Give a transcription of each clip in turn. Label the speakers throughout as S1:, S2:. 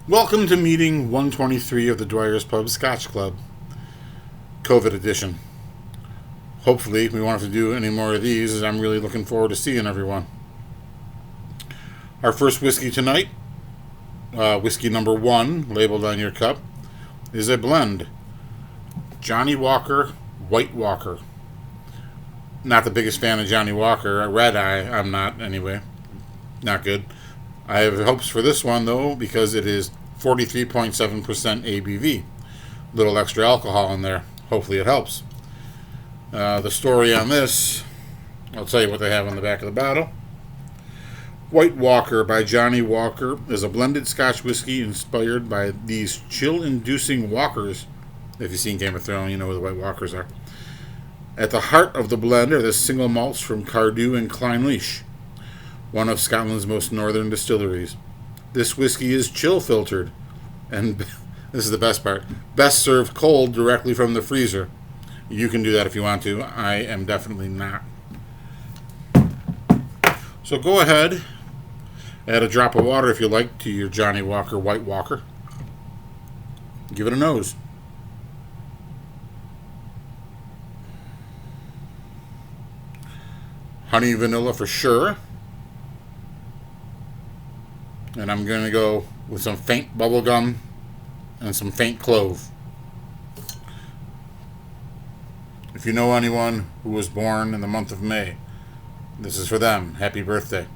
S1: Welcome to meeting 123 of the Dwyer's Pub Scotch Club, COVID edition. Hopefully, we won't have to do any more of these, as I'm really looking forward to seeing everyone. Our first whiskey tonight, whiskey number 1, labeled on your cup, is a blend. Johnnie Walker White Walker. Not the biggest fan of Johnnie Walker. Red Eye, I'm not anyway. Not good. I have hopes for this one, though, because it is 43.7% ABV. Little extra alcohol in there. Hopefully it helps. The story on this, I'll tell you what they have on the back of the bottle. White Walker by Johnnie Walker is a blended Scotch whiskey inspired by these chill-inducing walkers. If you've seen Game of Thrones, you know who the White Walkers are. At the heart of the blend are the single malts from Cardew and Clynelish, one of Scotland's most northern distilleries. This whiskey is chill filtered, and this is the best part, best served cold directly from the freezer. You can do that if you want to. I am definitely not. So go ahead, add a drop of water if you like to your Johnnie Walker White Walker. Give it a nose. Honey vanilla for sure. And I'm going to go with some faint bubblegum and some faint clove. If you know anyone who was born in the month of May, this is for them. Happy birthday.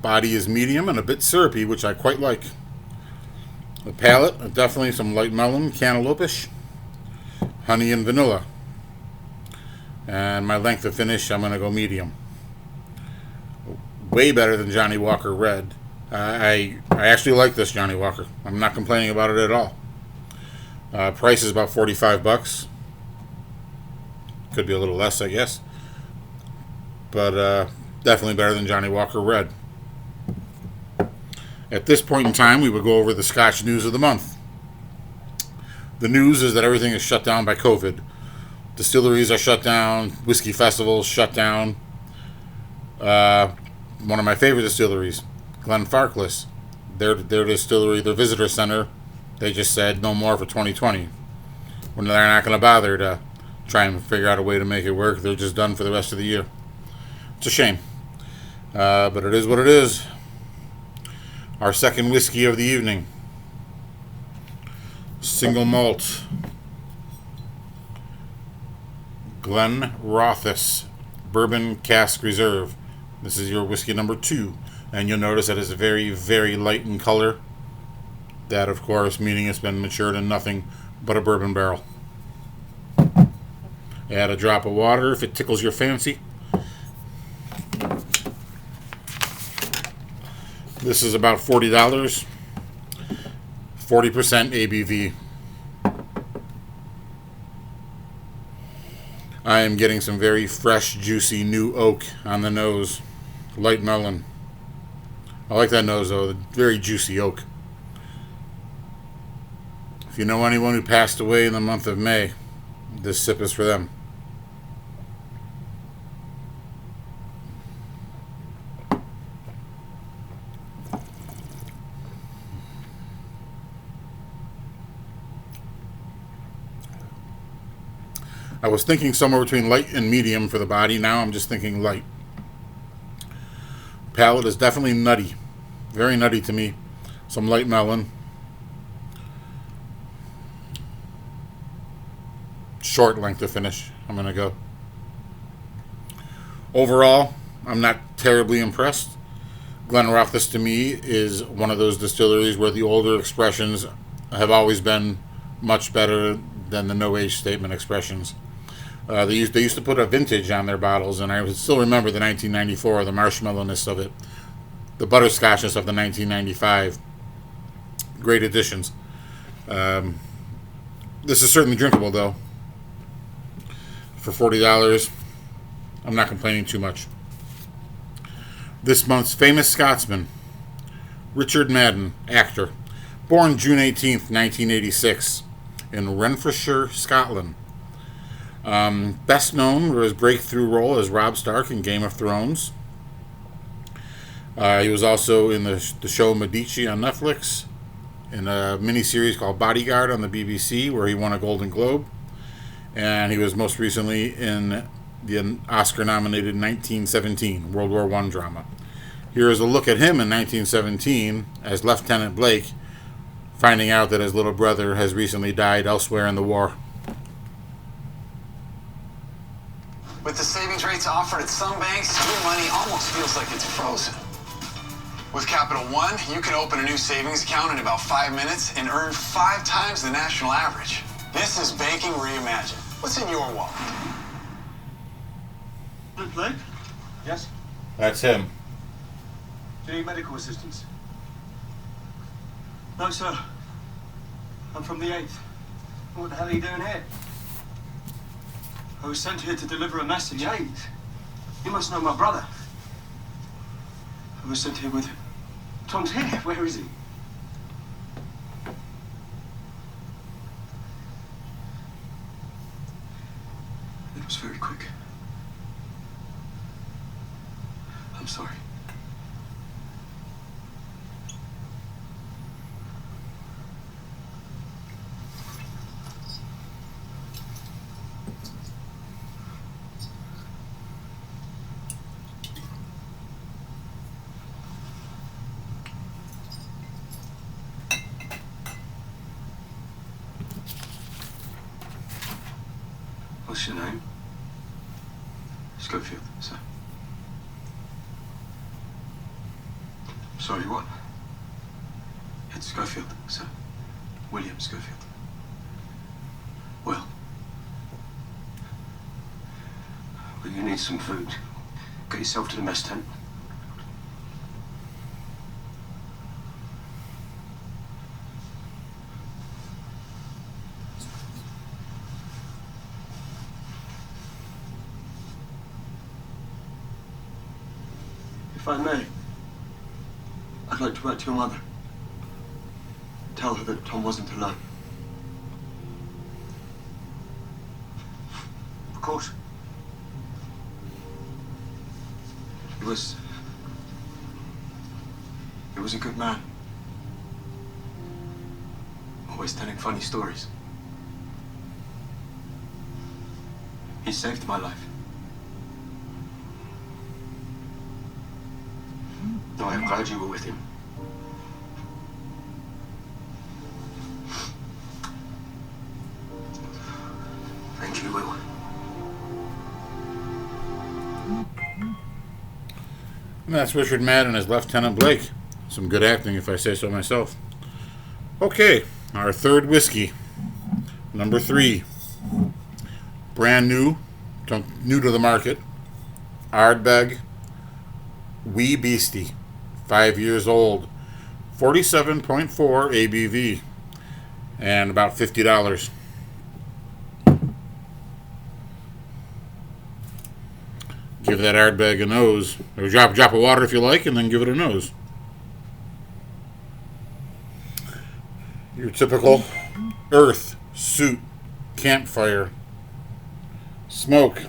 S1: Body is medium and a bit syrupy, which I quite like. The palate, definitely some light melon, cantaloupe-ish, honey and vanilla. And my length of finish, I'm going to go medium. Way better than Johnnie Walker Red. I actually like this Johnnie Walker. I'm not complaining about it at all. Price is about $45. Could be a little less, I guess. But definitely better than Johnnie Walker Red. At this point in time, we would go over the Scotch news of the month. The news is that everything is shut down by COVID. Distilleries are shut down. Whiskey festivals shut down. One of my favorite distilleries, Glenfarclas, their distillery, their visitor center, they just said no more for 2020. When they're not going to bother to try and figure out a way to make it work, they're just done for the rest of the year. It's a shame. But it is what it is. Our second whiskey of the evening. Single malt. Glenrothes Bourbon Cask Reserve. This is your whiskey number 2. And you'll notice that it's very, very light in color. That, of course, meaning it's been matured in nothing but a bourbon barrel. Add a drop of water if it tickles your fancy. This is about $40. 40% ABV. I am getting some very fresh, juicy new oak on the nose. Light melon. I like that nose, though. Very juicy oak. If you know anyone who passed away in the month of May, this sip is for them. I was thinking somewhere between light and medium for the body. Now I'm just thinking light. Palate is definitely nutty. Very nutty to me. Some light melon. Short length of finish. I'm going to go. Overall, I'm not terribly impressed. Glenrothes to me is one of those distilleries where the older expressions have always been much better than the no age statement expressions. They used to put a vintage on their bottles, and I still remember the 1994, the marshmallowness of it, the butterscotchness of the 1995. Great additions. This is certainly drinkable, though. For $40, I'm not complaining too much. This month's famous Scotsman, Richard Madden, actor, born June 18th, 1986. in Renfrewshire, Scotland. Best known for his breakthrough role as Robb Stark in Game of Thrones. He was also in the show Medici on Netflix, in a miniseries called Bodyguard on the BBC, where he won a Golden Globe. And he was most recently in the Oscar-nominated 1917 World War I drama. Here is a look at him in 1917 as Lieutenant Blake, finding out that his little brother has recently died elsewhere in the war.
S2: With the savings rates offered at some banks, your money almost feels like it's frozen. With Capital One, you can open a new savings account in about 5 minutes and earn 5 times the national average. This is banking reimagined. What's in your wallet?
S3: Blake? Yes?
S1: That's him.
S3: Do you need medical assistance? No, sir. I'm from the 8th. What the hell are you doing here? I was sent here to deliver a message. 8th? You must know my brother. I was sent here with him. Tom's here. Where is he? It was very quick. I'm sorry. What's your name? Schofield, sir. Sorry, what? It's Schofield, sir. William Schofield. Well, you need some food. Get yourself to the mess tent. If I may, I'd like to write to your mother. Tell her that Tom wasn't alone. Of course. He was a good man. Always telling funny stories. He saved my life. No, I'm glad you were with him. Thank you, Will.
S1: And that's Richard Madden as Lieutenant Blake. Some good acting, if I say so myself. Okay, our third whiskey. Number 3. Brand new to the market. Ardbeg Wee Beastie. 5 years old. 47.4 ABV. And about $50. Give that Ardbeg a nose. Or drop a drop of water if you like, and then give it a nose. Your typical earth, soot, campfire, smoke,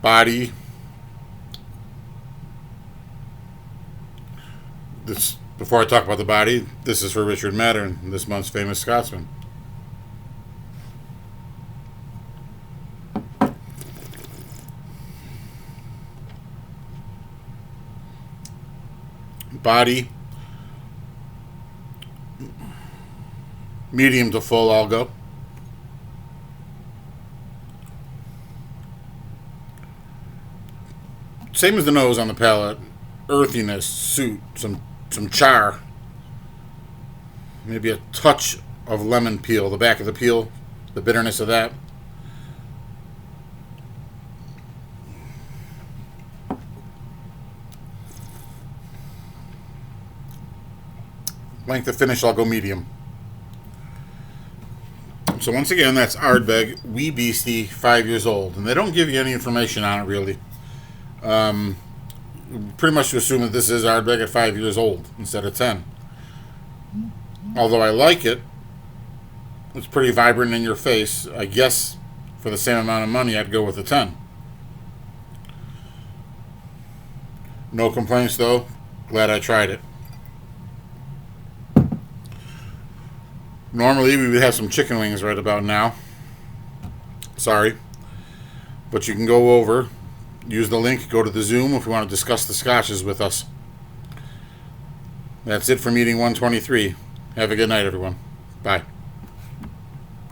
S1: body. This, before I talk about the body, this is for Richard Madden, this month's famous Scotsman. Body, medium to full, I'll go. Same as the nose on the palate. Earthiness, soot, some char. Maybe a touch of lemon peel, the back of the peel, the bitterness of that. Length of finish, I'll go medium. So once again, that's Ardbeg Wee Beastie, 5 years old. And they don't give you any information on it, really. Pretty much to assume that this is Ardbeg at 5 years old instead of 10. Although I like it, it's pretty vibrant in your face. I guess for the same amount of money, I'd go with a 10. No complaints though. Glad I tried it. Normally we would have some chicken wings right about now. Sorry. But you can go over, use the link, go to the Zoom if you want to discuss the scotches with us. That's it for meeting 123. Have a good night, everyone. Bye.